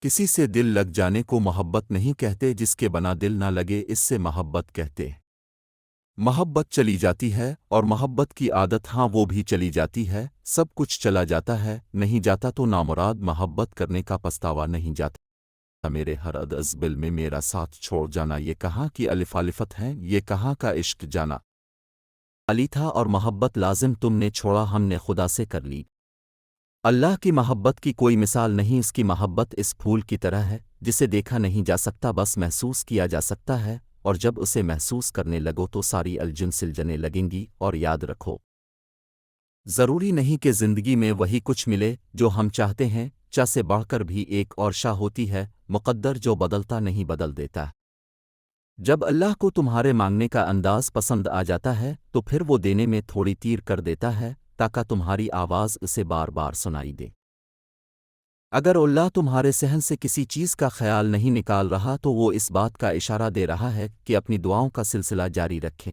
کسی سے دل لگ جانے کو محبت نہیں کہتے، جس کے بنا دل نہ لگے اس سے محبت کہتے۔ محبت چلی جاتی ہے اور محبت کی عادت ہاں وہ بھی چلی جاتی ہے، سب کچھ چلا جاتا ہے، نہیں جاتا تو نامراد محبت کرنے کا پچھتاوا نہیں جاتا۔ میرے ہر ادز بل میں میرا ساتھ چھوڑ جانا، یہ کہاں کی الفت ہے، یہ کہاں کا عشق جانا علی تھا، اور محبت لازم تم نے چھوڑا ہم نے خدا سے کر لی۔ اللہ کی محبت کی کوئی مثال نہیں، اس کی محبت اس پھول کی طرح ہے جسے دیکھا نہیں جا سکتا، بس محسوس کیا جا سکتا ہے، اور جب اسے محسوس کرنے لگو تو ساری الجن سلجنے لگیں گی۔ اور یاد رکھو، ضروری نہیں کہ زندگی میں وہی کچھ ملے جو ہم چاہتے ہیں، چاہ سے بڑھ کر بھی ایک اور شاہ ہوتی ہے، مقدر جو بدلتا نہیں بدل دیتا۔ جب اللہ کو تمہارے مانگنے کا انداز پسند آ جاتا ہے تو پھر وہ دینے میں تھوڑی تیر کر دیتا ہے تاکہ تمہاری آواز اسے بار بار سنائی دے۔ اگر اللہ تمہارے صحن سے کسی چیز کا خیال نہیں نکال رہا تو وہ اس بات کا اشارہ دے رہا ہے کہ اپنی دعاؤں کا سلسلہ جاری رکھیں۔